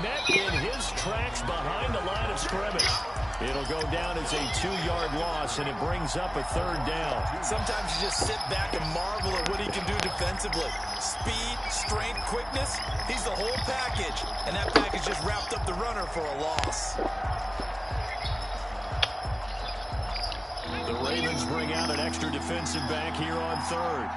met in his tracks behind the line of scrimmage. It'll go down as a 2-yard loss, and it brings up a 3rd down. Sometimes you just sit back and marvel at what he can do defensively. Speed, strength, quickness, he's the whole package. And that package just wrapped up the runner for a loss. The Ravens bring out an extra defensive back here on 3rd.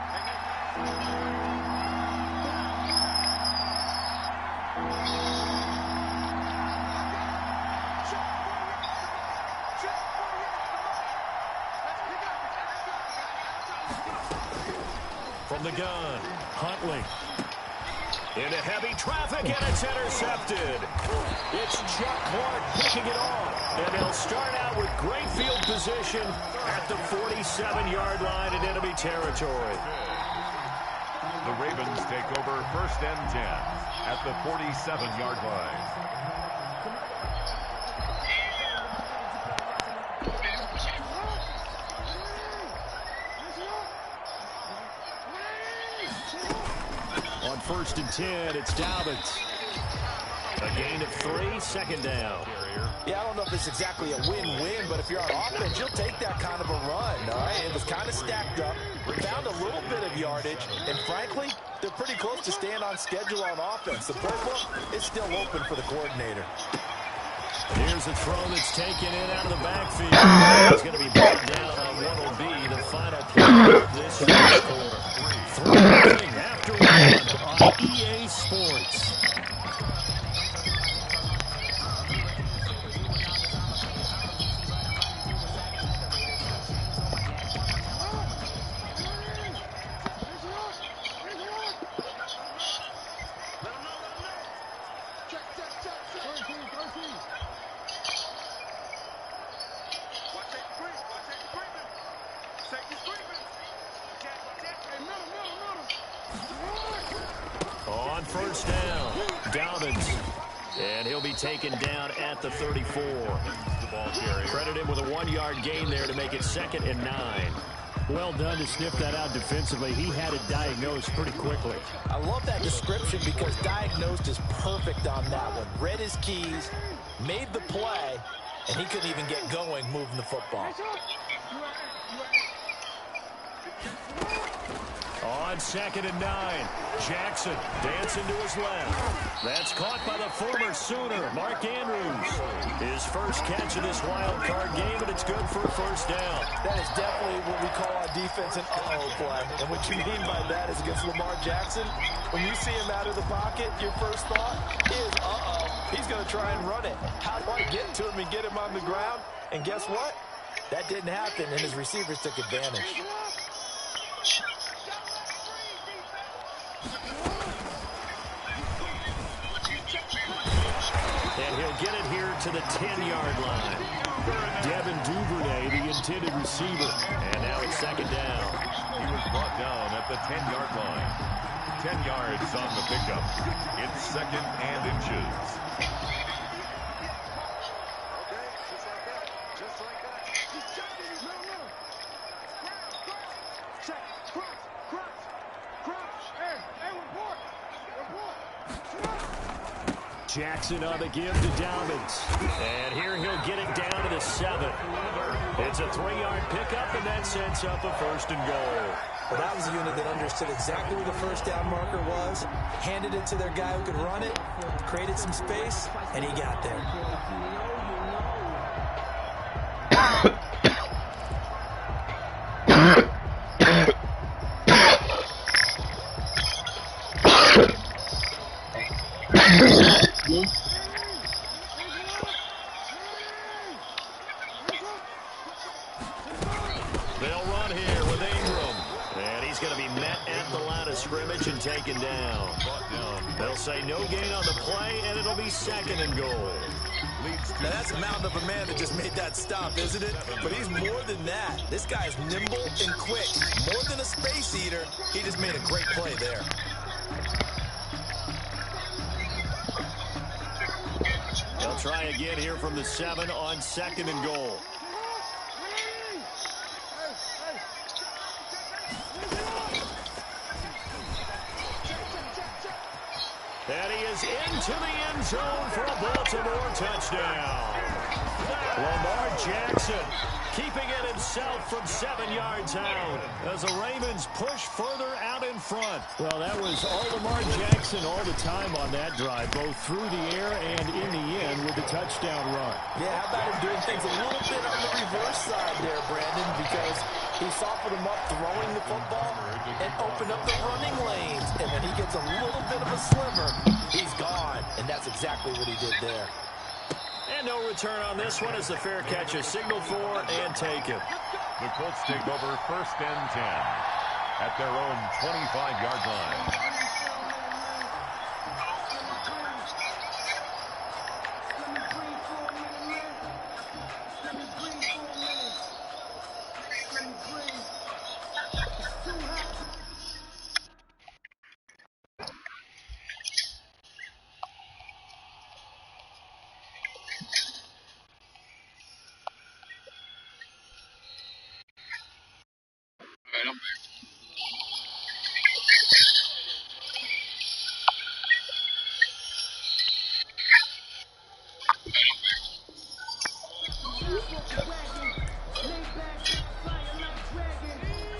From the gun, Huntley. Into heavy traffic, and it's intercepted. It's Chuck Clark picking it off. And they'll start out with great field position at the 47-yard line in enemy territory. The Ravens take over 1st and 10 at the 47-yard line. On 1st and 10, it's Dobbins. A gain of 3, 2nd down. Yeah, I don't know if it's exactly a win-win, but if you're on offense, you'll take that kind of a run, all right? It was kind of stacked up, found a little bit of yardage, and frankly, they're pretty close to staying on schedule on offense. The playbook is still open for the coordinator. Here's a throw that's taken in out of the backfield. It's going to be brought down on what will be the final play of this first quarter. Throwing after one on EA Sports. On 1st down, Dobbins. And he'll be taken down at the 34. Credit him with a 1-yard gain there to make it 2nd and 9. Well done to sniff that out defensively. He had it diagnosed pretty quickly. I love that description because diagnosed is perfect on that one. Read his keys, made the play, and he couldn't even get going moving the football. On 2nd and 9, Jackson dancing to his left. That's caught by the former Sooner, Mark Andrews. His first catch of this wild card game, and it's good for a 1st down. That is definitely what we call on defense an uh-oh play. And what you mean by that is against Lamar Jackson, when you see him out of the pocket, your first thought is, uh-oh, he's going to try and run it. How do I get to him and get him on the ground? And guess what? That didn't happen, and his receivers took advantage. And he'll get it here to the 10-yard line. Devin Duvernay, the intended receiver. And now it's 2nd down. He was brought down at the 10-yard line. 10 yards on the pickup. It's 2nd and inches. Jackson on the give to Dobbins. And here he'll get it down to the 7. It's a 3-yard pickup, and that sets up a 1st and goal. Well, that was a unit that understood exactly where the 1st down marker was, handed it to their guy who could run it, created some space, and he got there. They'll run here with Ingram. And he's going to be met at the line of scrimmage and taken down. They'll say no gain on the play, and it'll be 2nd and goal. Now, that's a mountain of a man that just made that stop, isn't it? But he's more than that. This guy is nimble and quick. More than a space eater, he just made a great play there. They'll try again here from the 7 on 2nd and goal. And he is into the end zone for a Baltimore touchdown. Lamar Jackson keeping it himself from 7 yards out as the Ravens push further out in front. Well, that was all Lamar Jackson all the time on that drive, both through the air and in the end with the touchdown run. Yeah, how about him doing things a little bit on the reverse side there, Brandon, because he softened him up throwing the football and opened up the running lanes. And when he gets a little bit of a slimmer, he's gone. And that's exactly what he did there. And no return on this one as the fair catch is signaled for and taken. The Colts take over 1st and 10 at their own 25-yard line.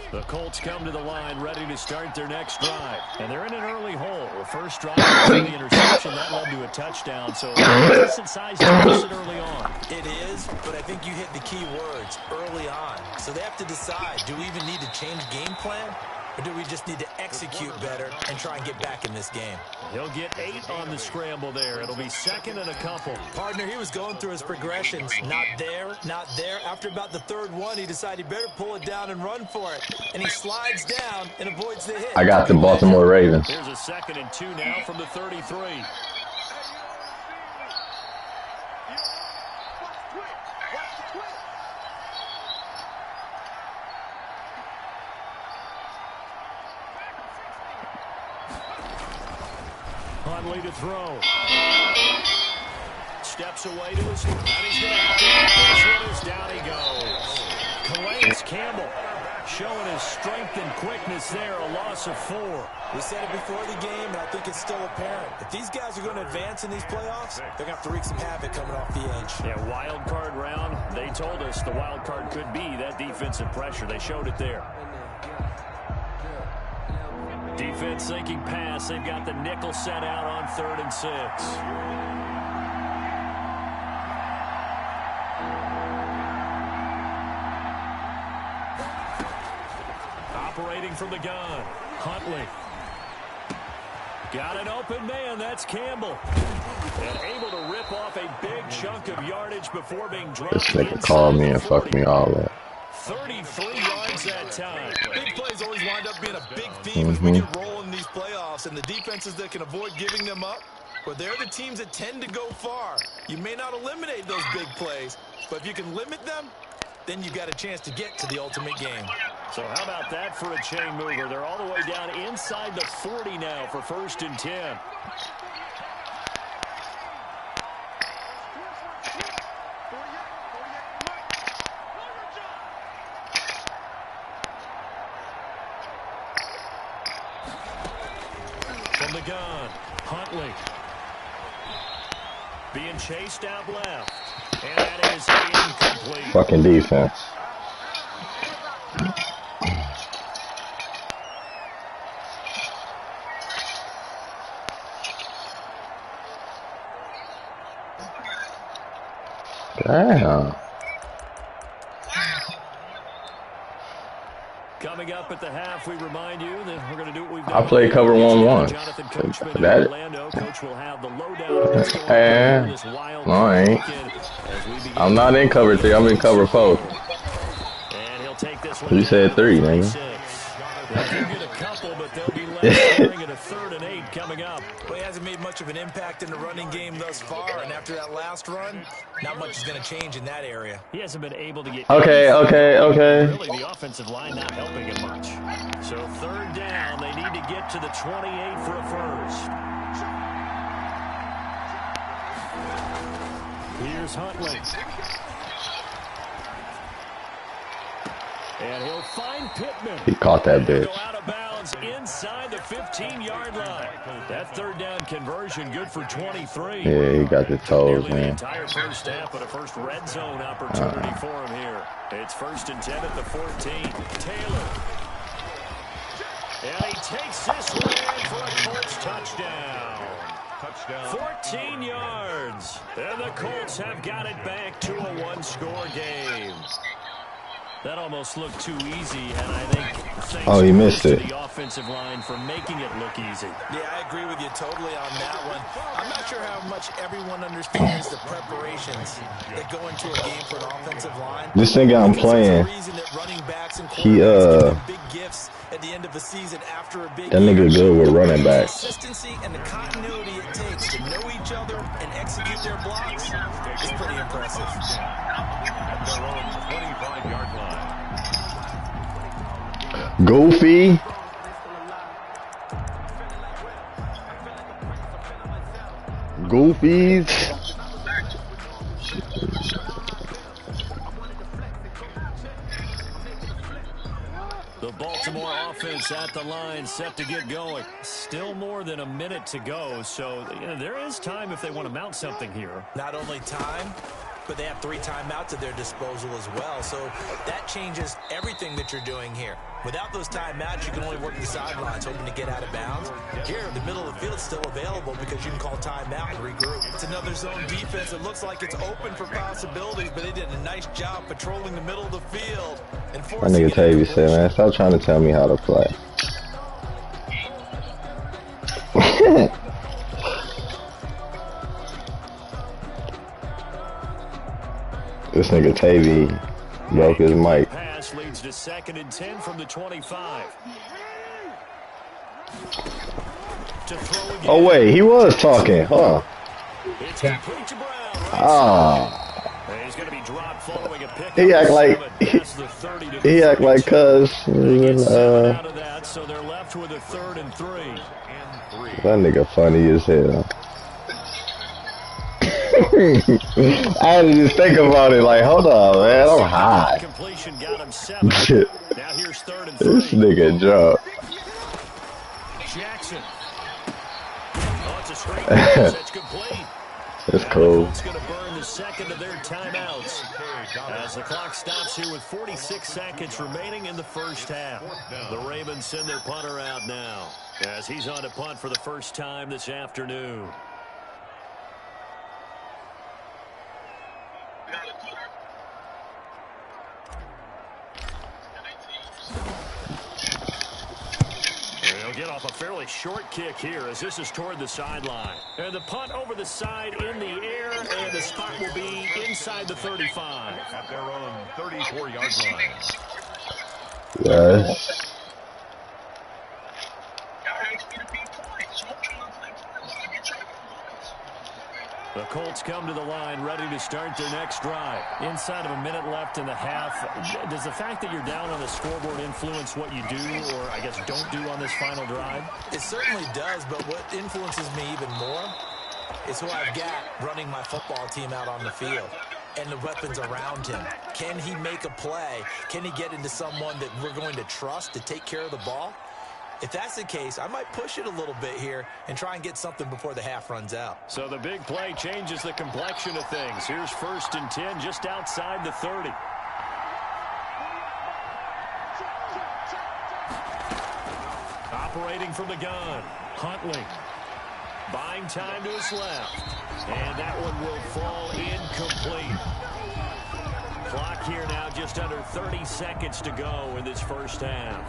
The Colts come to the line ready to start their next drive. And they're in an early hole. First drive was the interception. That led to a touchdown. So decent size deficit early on. It is, but I think you hit the key words, early on. So they have to decide, do we even need to change game plan? Or do we just need to execute better and try and get back in this game? He'll get 8 on the scramble there. It'll be second and a couple. Partner, he was going through his progressions. Not there, not there. After about the third one, he decided he better pull it down and run for it. And he slides down and avoids the hit. I got the Baltimore Ravens. Here's a 2nd and 2 now from the 33. Huntley to throw. Steps away to his and he's going to have to this one as down he goes. Calais Campbell showing his strength and quickness there, a loss of 4. We said it before the game, and I think it's still apparent. If these guys are going to advance in these playoffs, they're going to have to wreak some havoc coming off the edge. Yeah, wild card round. They told us the wild card could be that defensive pressure. They showed it there. Defense thinking pass. They've got the nickel set out on 3rd and 6. Operating from the gun. Huntley. Got an open man. That's Campbell. And able to rip off a big chunk of yardage before being dropped. This nigga called me and fucked me all up. 33 yards that time. Big plays always wind up being a big theme as we get rolling in these playoffs, and the defenses that can avoid giving them up, well, they're the teams that tend to go far. You may not eliminate those big plays, but if you can limit them, then you got a chance to get to the ultimate game. So how about that for a chain mover? They're all the way down inside the 40 now for 1st and 10. From the gun, Huntley. Being chased out left. And that is incomplete. Fucking defense. Damn. Coming up at the half, we remind you that we're going to do what we've done. I played cover 1-1. Jonathan Coachman in That- Orlando. Coach will have the lowdown on what's going on Eh. in this wild No, I ain't. weekend as we begin. I'm not in cover 3. I'm in cover 4. And he'll take this one You said 3, nigga. 6. They'll get a couple, but they'll be left staring at a 3rd and 8 coming up. Well, he hasn't made much of an impact in the running game thus far, and after that last run, not much is going to change in that area. He hasn't been able to get Okay. really the offensive line not helping him much. So 3rd down, they need to get to the 28 for a first. Here's Huntley. And he'll find Pittman. He caught that bitch. Go out of bounds inside the 15-yard line. That third down conversion good for 23. Yeah, he got the toes, Nearly the man. entire first half, but a first red zone opportunity for him here. It's 1st and 10 at the 14. Taylor. And he takes this one in for a Colts touchdown. 14 yards. And the Colts have got it back to a one-score game. That almost looked too easy, and I think Oh, he missed it. the offensive line for making it look easy. Yeah, I agree with you totally on that one. I'm not sure how much everyone understands the preparations that go into a game for an offensive line. This nigga I'm playing, he big gifts at the end of the season after a big that nigga good with running back. Consistency and the continuity it takes to know each other and execute their blocks is pretty impressive. At their own 25-yard line. Goofy. Goofies. The Baltimore offense at the line, set to get going. Still more than a minute to go, so there is time if they want to mount something here. Not only time, but they have 3 timeouts at their disposal as well. So that changes everything that you're doing here. Without those timeouts, you can only work the sidelines, hoping to get out of bounds. Here, the middle of the field is still available because you can call timeout and regroup. It's another zone defense. It looks like it's open for possibilities, but they did a nice job patrolling the middle of the field. My nigga Tavy said, man, stop trying to tell me how to play. This nigga Tavy broke his mic. Pass leads to 2nd and 10 from the 25. Oh wait, he was talking, huh? It's complete to Brown. Ah, He's going to be dropped following a pick. he act like he act like cuz out of that, so they're left with a 3rd and 3. that nigga funny as hell. I had to just think about it like, hold on, man, I'm high. Completion got him 7. Shit. Now here's 3rd and 3. This nigga drunk. Jackson. Oh, it's a straight pass. That's complete. It's cool. It's going to burn the 2nd of their timeouts as the clock stops here with 46 seconds remaining in the first half. The Ravens send their punter out now as he's on to punt for the first time this afternoon. They'll get off a fairly short kick here as this is toward the sideline. And the punt over the side in the air, and the spot will be inside the 35. At their own 34-yard line. Yes. The Colts come to the line ready to start their next drive. Inside of a minute left in the half, does the fact that you're down on the scoreboard influence what you do, or I guess don't do on this final drive? It certainly does, but what influences me even more is who I've got running my football team out on the field and the weapons around him. Can he make a play? Can he get into someone that we're going to trust to take care of the ball? If that's the case, I might push it a little bit here and try and get something before the half runs out. So the big play changes the complexion of things. Here's 1st and 10 just outside the 30. Operating from the gun, Huntley. Buying time to his left. And that one will fall incomplete. Clock here now just under 30 seconds to go in this first half.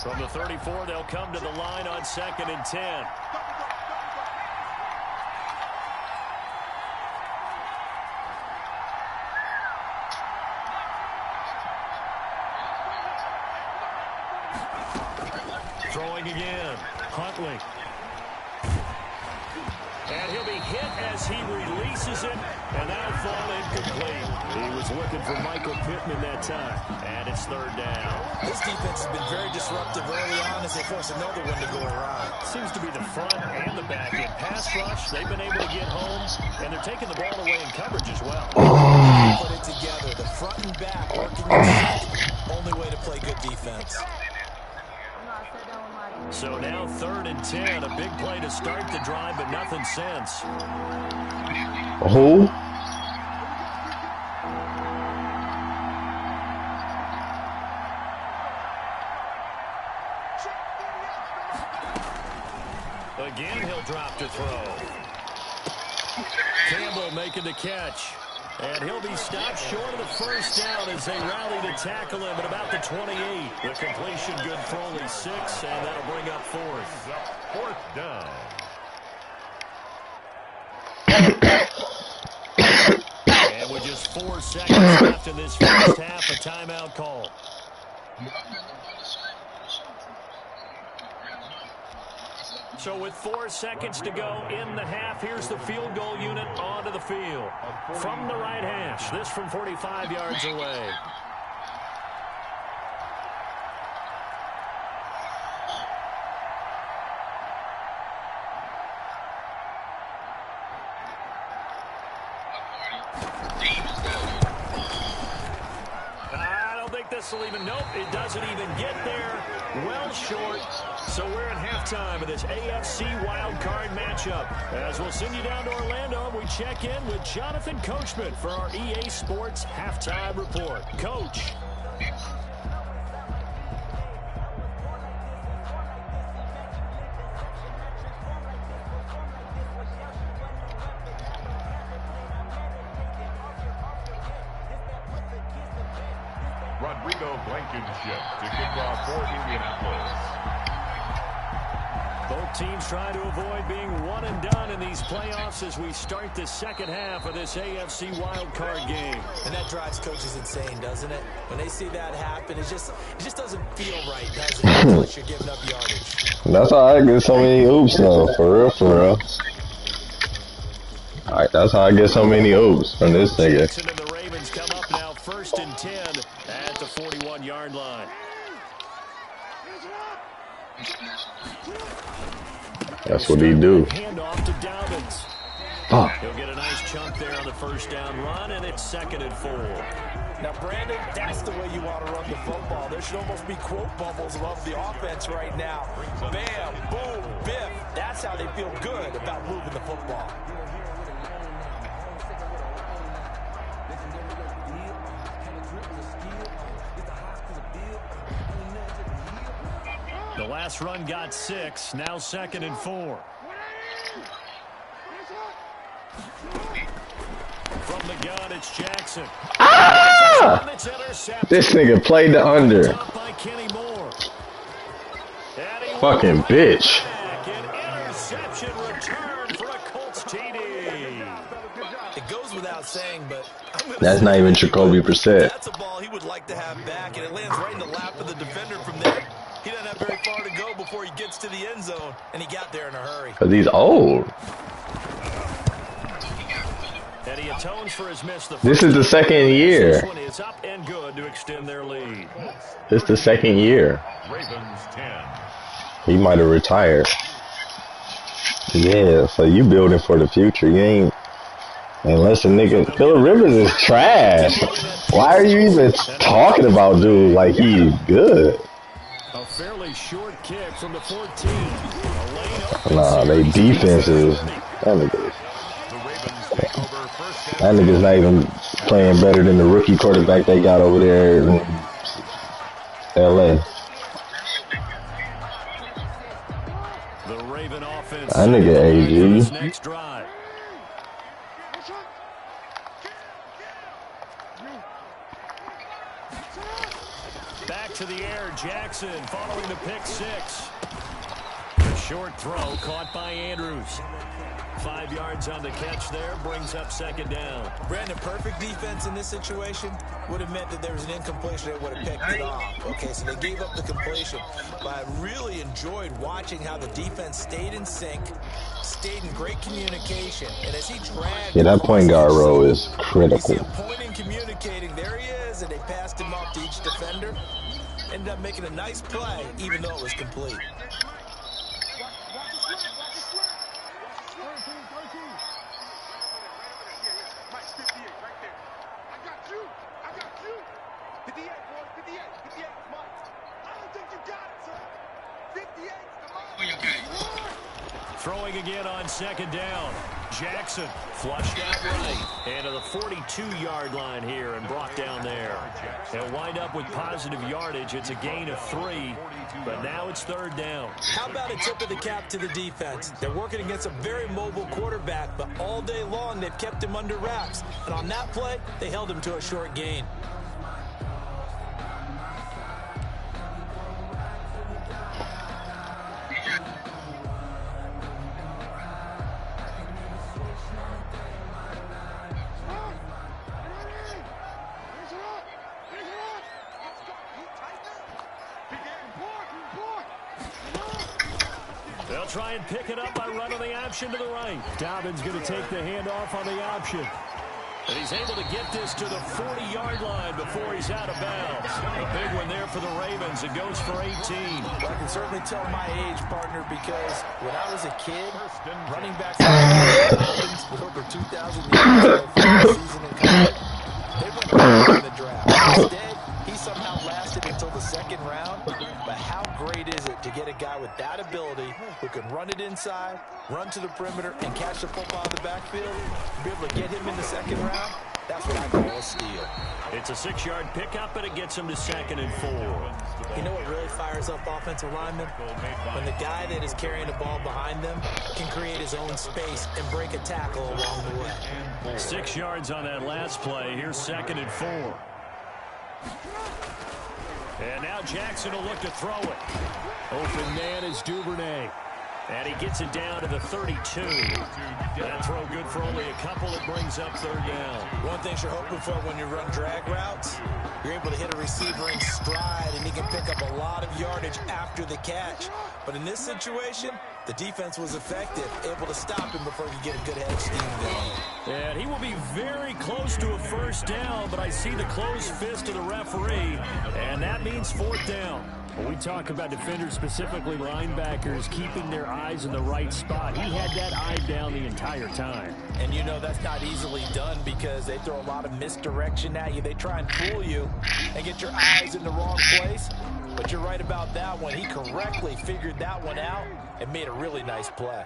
From the 34, they'll come to the line on 2nd and 10. Throwing again, Huntley. And he'll be hit as he releases it, and that'll fall incomplete. He was looking for Michael Pittman that time, and it's third down. This defense has been very disruptive early on as they force another one to go around. Seems to be the front and the back end. Pass rush, they've been able to get home, and they're taking the ball away in coverage as well. Put it together, the front and back working in sync. Only way to play good defense. So now 3rd and 10, a big play to start the drive, but nothing since. Who? Again, he'll drop to throw. Campbell making the catch. And he'll be stopped short of the first down as they rally to tackle him at about the 28. The completion good for only 6, and that'll bring up 4th. 4th down. And with just 4 seconds left in this first half, a timeout call. So with 4 seconds to go in the half, here's the field goal unit onto the field. From the right hash, this from 45 yards away. I don't think this will even, nope, it doesn't even get there. Well short. So we're at halftime of this AFC wildcard matchup. As we'll send you down to Orlando, we check in with Jonathan Coachman for our EA Sports Halftime Report. Coach. Rodrigo Blankenship to kick off for Indianapolis. Both teams trying to avoid being one and done in these playoffs as we start the second half of this AFC wildcard game. And that drives coaches insane, doesn't it? When they see that happen, it just doesn't feel right, does it? Unless you're giving up yardage. That's how I get so many oops though, for real, for real. Alright, that's how I get so many oops from this nigga. Jackson and the Ravens come up now 1st and 10 at the 41-yard line. That's what he do. Handoff to Dobbins. Fuck. He'll get a nice chunk there on the first down run, and it's 2nd and 4. Now, Brandon, that's the way you want to run the football. There should almost be quote bubbles above the offense right now. Bam, boom, biff. That's how they feel good about moving the football. The last run got 6, now 2nd and 4. From the gun, it's Jackson. Ah! This nigga played the under. Fucking bitch. Interception return for a Colts TD. It goes without saying, but that's not even Jacoby Brissett. That's a ball he would like to have back, and it lands right in the lap of the defender from there. He doesn't have very far to go before he gets to the end zone, and he got there in a hurry. Because he's old. And he atones for his miss. This is the second year. This one is up and good to extend their lead. This is the second year. Ravens 10. He might have retired. Yeah, so you building for the future. You ain't. Unless a nigga. Phillip Rivers is trash. Why are you even talking about dude like he's good? A fairly short kick from the 14. Nah, they defense is. That nigga's not even playing better than the rookie quarterback they got over there in LA. The Raven offense. That nigga AG. Next drive. Back to the air, Jackson following the pick 6. Short throw caught by Andrews. 5 yards on the catch there, brings up second down. Brandon, perfect defense in this situation would have meant that there was an incompletion. They would have picked it off. Okay, so they gave up the completion. But I really enjoyed watching how the defense stayed in sync, stayed in great communication. And as he dragged... Yeah, that point guard role is critical. You see him pointing, communicating. There he is, and they passed him off to each defender. Ended up making a nice play, even though it was complete. Throwing again on second down. Jackson flushed out right. And to the 42-yard line here and brought down there. They'll wind up with positive yardage. It's a gain of 3, but now it's third down. How about a tip of the cap to the defense? They're working against a very mobile quarterback, but all day long they've kept him under wraps. And on that play, they held him to a short gain. They'll try and pick it up by running the option to the right. Dobbins going to take the handoff on the option. And he's able to get this to the 40-yard line before he's out of bounds. A big one there for the Ravens. It goes for 18. Well, I can certainly tell my age, partner, because when I was a kid, running back with over 2,000 yards for the season in college, they went early in the draft. Instead, he somehow lasted until the second round. But how great is it to get a guy with that ability who can run it inside, run to the perimeter, and catch the football in the backfield? Be able to get him in the second round, that's what I call a steal. It's a 6-yard pickup, and it gets him to 2nd and 4. You know what really fires up offensive linemen? When the guy that is carrying the ball behind them can create his own space and break a tackle along the way. 6 yards on that last play. Here's 2nd and 4. And now Jackson will look to throw it. Open man is Duvernay. And he gets it down to the 32. That throw good for only a couple. It brings up third down. One thing you're hoping for when you run drag routes, you're able to hit a receiver in stride, and he can pick up a lot of yardage after the catch. But in this situation, the defense was effective, able to stop him before he could get a good head of steam going. And he will be very close to a first down, but I see the closed fist of the referee, and that means 4th down. When we talk about defenders, specifically linebackers, keeping their eyes in the right spot, he had that eye down the entire time. And you know that's not easily done because they throw a lot of misdirection at you. They try and fool you and get your eyes in the wrong place. But you're right about that one. He correctly figured that one out and made a really nice play.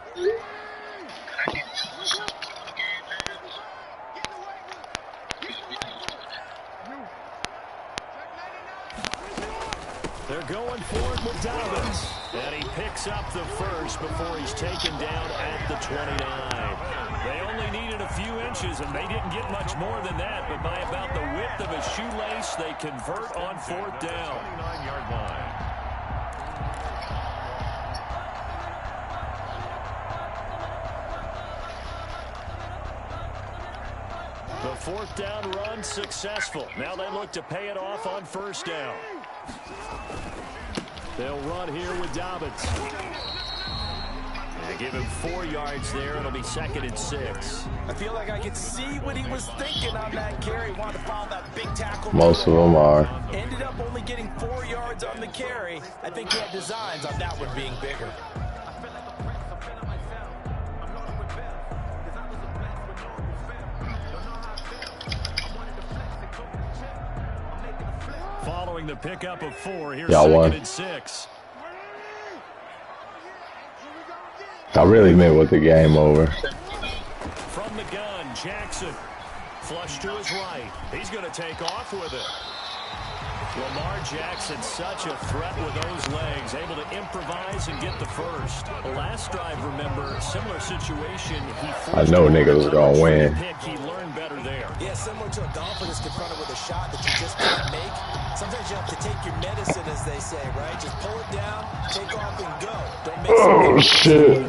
They're going for it with Dobbins. And he picks up the first before he's taken down at the 29. They only needed a few inches, and they didn't get much more than that. But by about the width of a shoelace, they convert on 4th down. 29-yard line. The 4th down run successful. Now they look to pay it off on 1st down. They'll run here with Dobbins. They give him 4 yards there. It'll be 2nd and 6. I feel like I could see what he was thinking on that carry. Wanted to follow that big tackle. Most of them are. Ended up only getting 4 yards on the carry. I think he had designs on that one being bigger. Following the pickup of 4, here's 2nd and 6. I really meant with the game over. From the gun, Jackson. Flush to his right. He's going to take off with it. Lamar Jackson, such a threat with those legs, able to improvise and get the first. The last drive, remember, similar situation. I know niggas was going to win. He learned better there. Yeah, similar to a golfer that's confronted with a shot that you just can't make. Sometimes you have to take your medicine, as they say, right? Just pull it down, Take off and go. Don't make Oh, shit.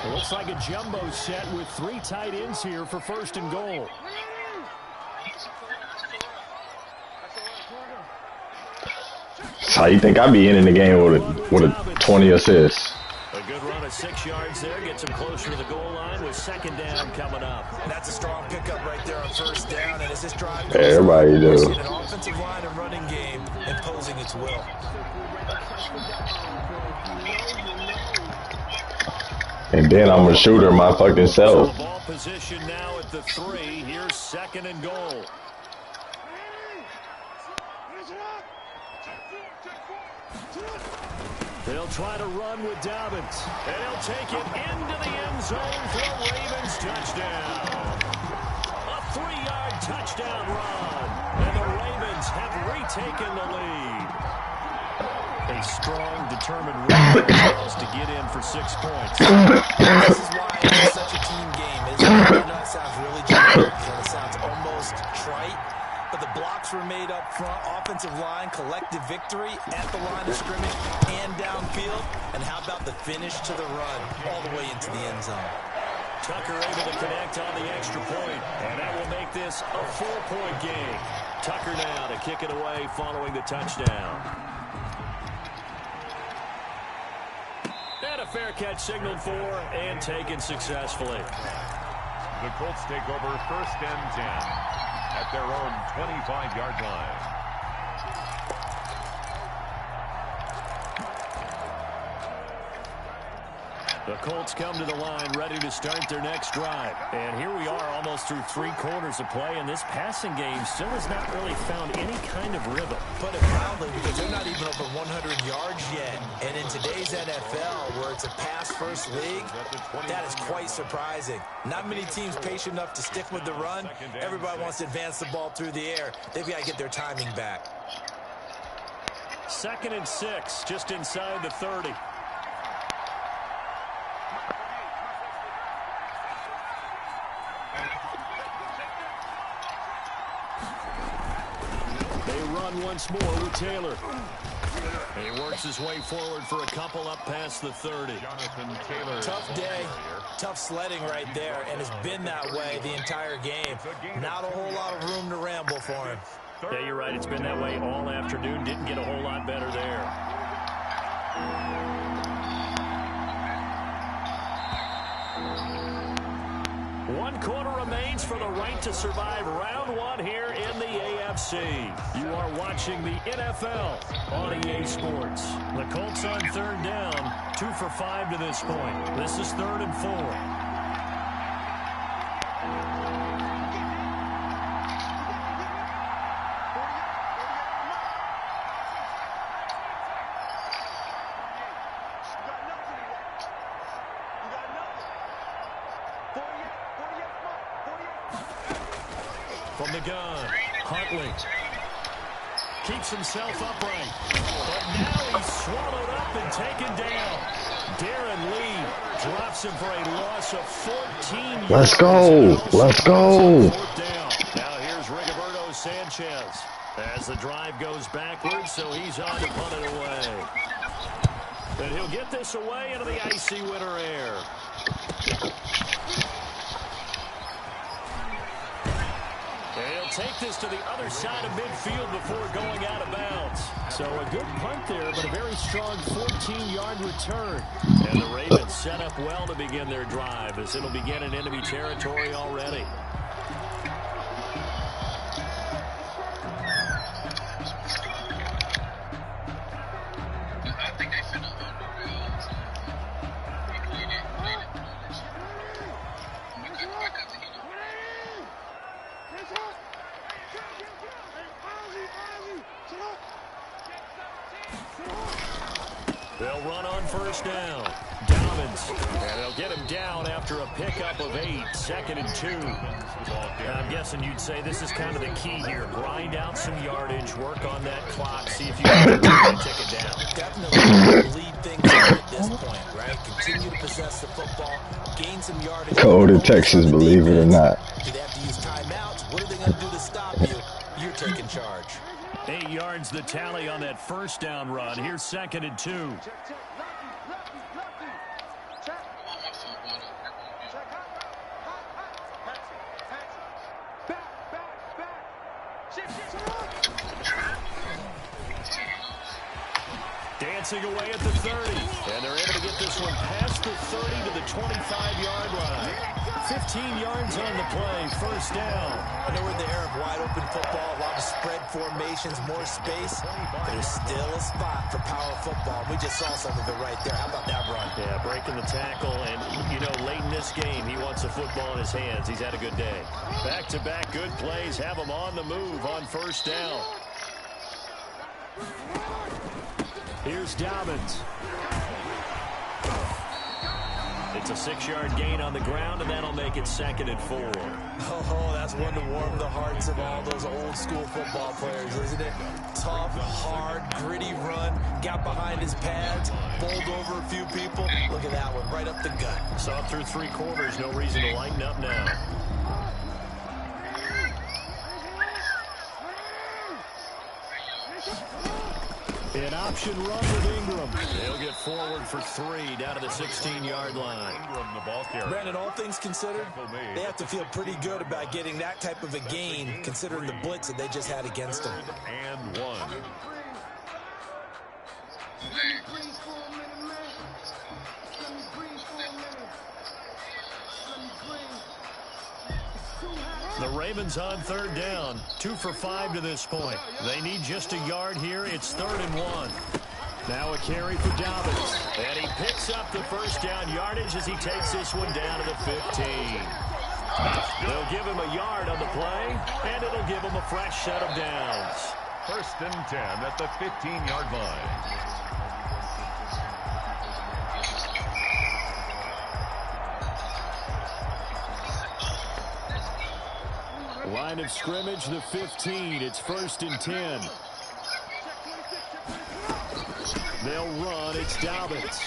It looks like a jumbo set with 3 tight ends here for 1st and goal. So you think I'd be in the game with a 20 assists? A good run of 6 yards there. Gets him closer to the goal line with 2nd down coming up. That's a strong pickup right there on 1st down. And as this drive goes Everybody on, do. we're seeing an offensive line and running game imposing its will. And then I'm a shooter my fucking So self. the ball position now at the 3. Here's 2nd and goal. They'll try to run with Dobbins. And he'll take it into the end zone for a Ravens touchdown. A 3-yard touchdown run. And the Ravens have retaken the lead. A strong, determined Ravens to get in for 6 points. This is why it's such a team game, isn't it? I know it sounds really generic, and it sounds almost trite, but the blocks were made up front, offensive line, collective victory at the line of scrimmage and downfield. And how about the finish to the run all the way into the end zone? Tucker able to connect on the extra point, and that will make this a 4-point game. Tucker now to kick it away following the touchdown. And a fair catch signaled for and taken successfully. The Colts take over 1st and 10 at their own 25-yard line. The Colts come to the line ready to start their next drive. And here we are almost through 3 quarters of play, and this passing game still has not really found any kind of rhythm. Put it mildly, because they're not even over 100 yards yet. And in today's NFL, where it's a pass-first league, that is quite surprising. Not many teams patient enough to stick with the run. Everybody wants to advance the ball through the air. They've got to get their timing back. 2nd and 6, just inside the 30. Once more with Taylor. He works his way forward for a couple up past the 30. Jonathan Taylor. Tough day, tough sledding right there, and it's been that way the entire game. Not a whole lot of room to ramble for him. Yeah, you're right. It's been that way all afternoon. Didn't get a whole lot better there. One quarter remains for the right to survive round 1 here in the AFC. You are watching the NFL on EA Sports. The Colts on 3rd down, 2 for 5 to this point. This is 3rd and 4. From the gun, Huntley keeps himself upright, but now he's swallowed up and taken down. Darren Lee drops him for a loss of 14 yards. Let's go. Let's go. Now here's Rigoberto Sanchez as the drive goes backwards, so he's on to punt it away. And he'll get this away into the icy winter air. He'll take this to the other side of midfield before going out of bounds. So a good punt there, but a very strong 14-yard return. And the Ravens set up well to begin their drive, as it'll begin in enemy territory already. They'll run on 1st down. Dobbins. And they'll get him down after a pickup of 8. 2nd and 2. I'm guessing you'd say this is kind of the key here. Grind out some yardage, work on that clock, see if you can tick it down. Definitely lead things at this point, right? Continue to possess the football, gain some yardage. Cold in Texas, believe it or not. Do they have to use timeouts? What are they going to do to stop you? You're taking charge. 8 yards the tally on that first down run. Here's 2nd and 2. Dancing away at the 30. And they're able to get this one past the 30 to the 25-yard line. 15 yards on the play. First down. I know we're in the era of wide-open football, a lot of spread formations, more space. There's still a spot for power football. We just saw some of it right there. How about that run? Yeah, breaking the tackle. And, you know, late in this game, he wants the football in his hands. He's had a good day. Back-to-back good plays have him on the move on first down. Here's Dobbins. It's a 6-yard gain on the ground, and that'll make it 2nd and 4. Oh, that's one to warm the hearts of all those old-school football players, isn't it? Tough, hard, gritty run. Got behind his pads, bowled over a few people. Look at that one, right up the gut. Saw through 3 quarters. No reason to lighten up now. An option run with Ingram. They'll get forward for 3 down to the 16-yard line. Ingram, the ball carrier. Brandon, all things considered, they have to feel pretty good about getting that type of a gain, considering the blitz that they just had against them. And 1. The Ravens on 3rd down. 2 for 5 to this point. They need just a yard here. It's 3rd and 1. Now a carry for Dobbins. And he picks up the first down yardage as he takes this one down to the 15. They'll give him a yard on the play, and it'll give him a fresh set of downs. 1st and 10 at the 15-yard line. Line of scrimmage, the 15. It's 1st and 10. They'll run. It's Dobbins.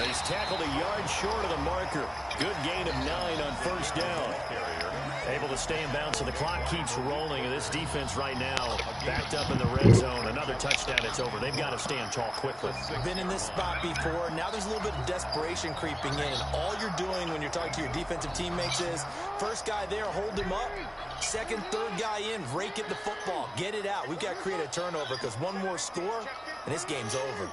He's tackled a yard short of the marker. Good gain of 9 on first down. Able to stay in bounds, so the clock keeps rolling. And this defense right now backed up in the red zone. Another touchdown, it's over. They've got to stand tall quickly. Been in this spot before. Now there's a little bit of desperation creeping in. And all you're doing when you're talking to your defensive teammates is, first guy there, hold him up. Second, third guy in, rake at the football. Get it out. We've got to create a turnover because one more score, and this game's over.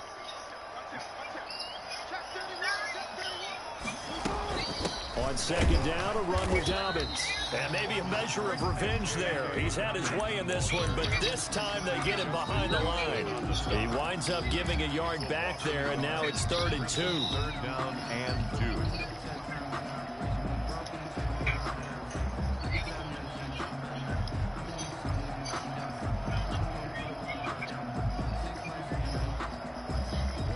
On 2nd down, a run with Dobbins. And maybe a measure of revenge there. He's had his way in this one, but this time they get him behind the line. He winds up giving a yard back there, and now it's 3rd and 2. 3rd down and 2.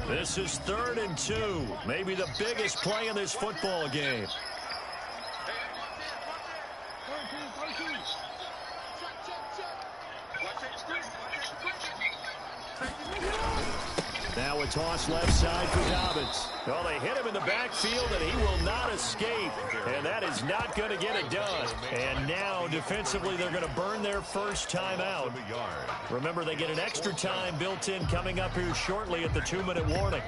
This is 3rd and 2. Maybe the biggest play in this football game. Now a toss left side for Dobbins. Well, they hit him in the backfield, and he will not escape. And that is not going to get it done. And now, defensively, they're going to burn their first time out. Remember, they get an extra time built in coming up here shortly at the 2-minute warning.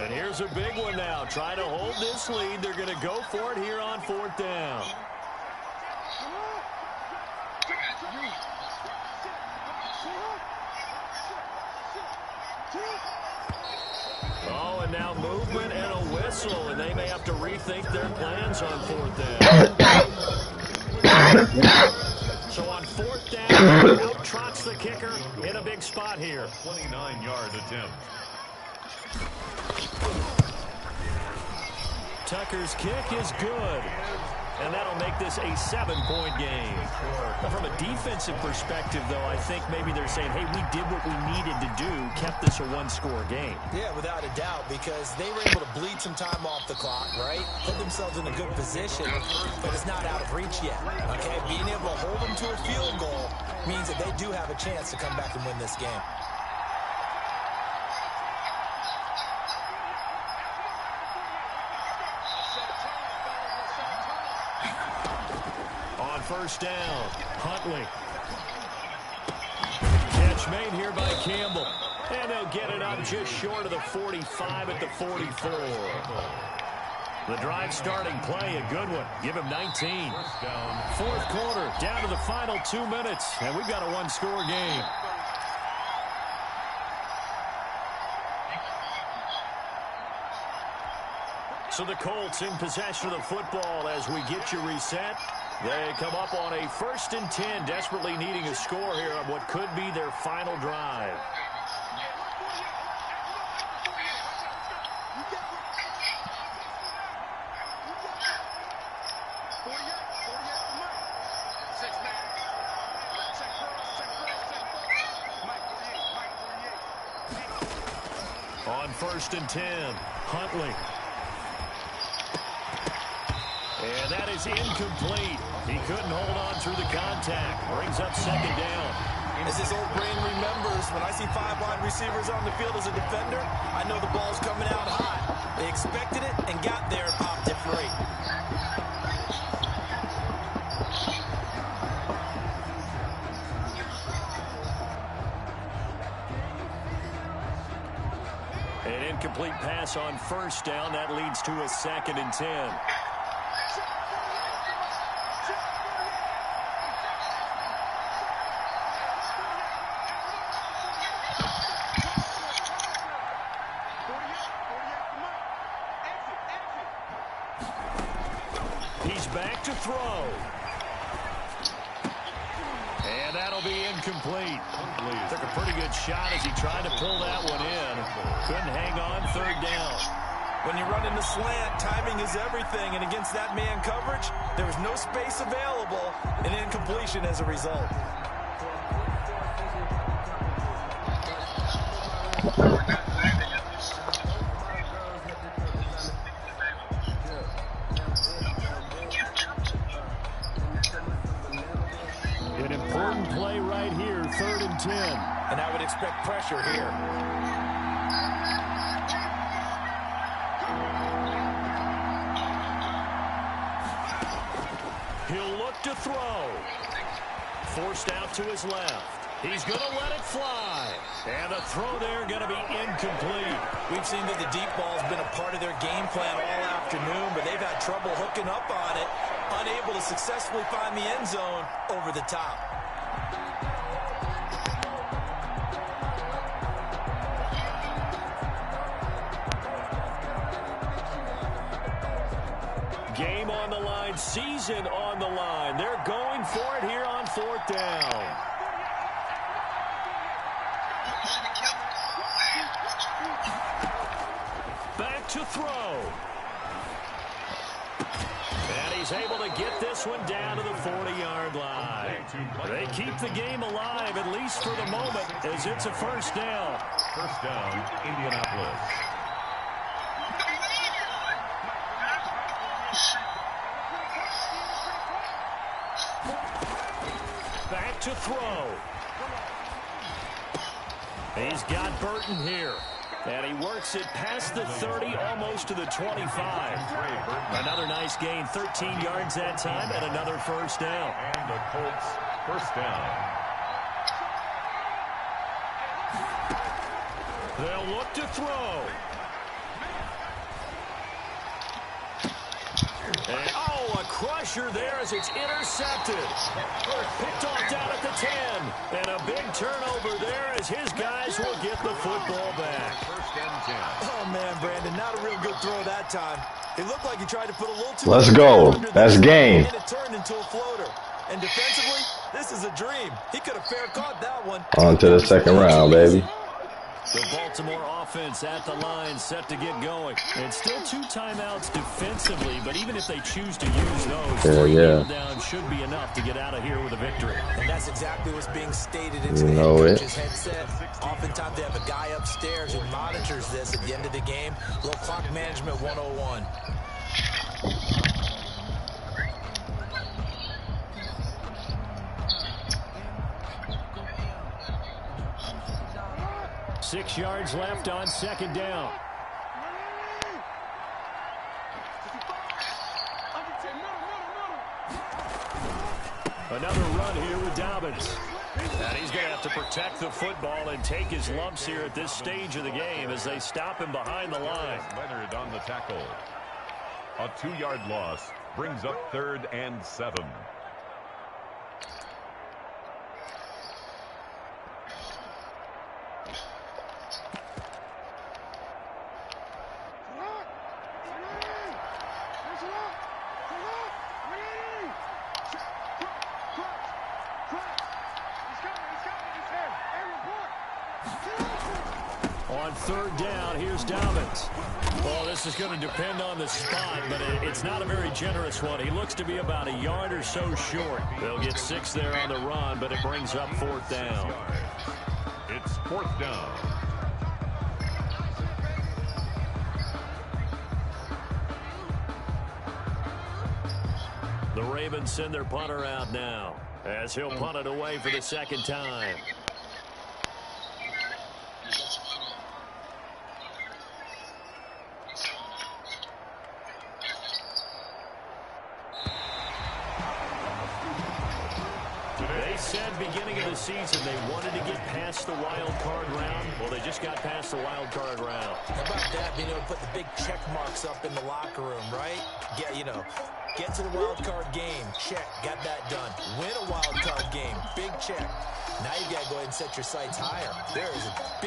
And here's a big one now. Trying to hold this lead. They're going to go for it here on 4th down. Oh, and now movement and a whistle, and they may have to rethink their plans on 4th down. So on 4th down, out trots the kicker in a big spot here. 29-yard attempt. Tucker's kick is good. And that'll make this a 7-point game. Now, from a defensive perspective, though, I think maybe they're saying, hey, we did what we needed to do, kept this a one-score game. Yeah, without a doubt, because they were able to bleed some time off the clock, right? Put themselves in a good position, but it's not out of reach yet, okay? Being able to hold them to a field goal means that they do have a chance to come back and win this game. First down, Huntley. Catch made here by Campbell. And they'll get it up just short of the 45 at the 44. The drive starting play, a good one. Give him 19. Fourth quarter, down to the final 2 minutes. And we've got a one-score game. So the Colts in possession of the football as we get you reset. They come up on a 1st and 10, desperately needing a score here on what could be their final drive. On 1st and 10, Huntley. And that is incomplete. He couldn't hold on through the contact. Brings up 2nd down. As his old brain remembers, when I see 5 wide receivers on the field as a defender, I know the ball's coming out hot. They expected it and got there and popped it free. An incomplete pass on 1st down. That leads to a 2nd and 10. Back to throw. And that'll be incomplete. Took a pretty good shot as he tried to pull that one in. Couldn't hang on 3rd down. When you run in the slant, timing is everything. And against that man coverage, there was no space available. An incompletion as a result. Play right here, 3rd and 10. And I would expect pressure here. He'll look to throw. Forced out to his left. He's going to let it fly. And the throw there going to be incomplete. We've seen that the deep ball's been a part of their game plan all afternoon, but they've had trouble hooking up on it, unable to successfully find the end zone over the top. Game on the line, season on the line. They're going for it here on 4th down. Back to throw. And he's able to get this one down to the 40-yard line. They keep the game alive, at least for the moment, as it's a 1st down. 1st down, Indianapolis. Back to throw. He's got Burton here. And he works it past the 30, almost to the 25. Another nice gain, 13 yards that time, and another 1st down. And the Colts, 1st down. They'll look to throw. And, a crusher there as it's intercepted. Picked off down at the 10. And a big turnover there as his guys will get the football back. 1st and 10. Oh, man, Brandon, not a real good throw that time. It looked like he tried to put a little too Let's go. That's game. And it turned into a floater. And defensively, this is a dream. He could have fair caught that one. On to the 2nd round, baby. The Baltimore offense at the line, set to get going. And still 2 timeouts defensively, but even if they choose to use those, 3 downs should be enough to get out of here with a victory. And that's exactly what's being stated into You the know head it. coach's headset. Oftentimes they have a guy upstairs who monitors this at the end of the game. Little clock management 101. Six yards left on second down. Another run here with Dobbins. And he's going to have to protect the football and take his lumps here at this stage of the game as they stop him behind the line. Leonard on the tackle. A 2-yard loss brings up 3rd and 7. On 3rd down, here's Dobbins. Well, this is going to depend on the spot, but it's not a very generous one. He looks to be about a yard or so short. They'll get 6 there on the run, but it brings up 4th down. It's 4th down. The Ravens send their punter out now as he'll punt it away for the 2nd time. They said beginning of the season they wanted to get past the wild card round. Well, they just got past the wild card round. How about that, being able to put the big check marks up in the locker room, right? Yeah, you know, get to the wild card game, check, got that done. Win a wild card game, big check. Now you got to go ahead and set your sights higher. There is a big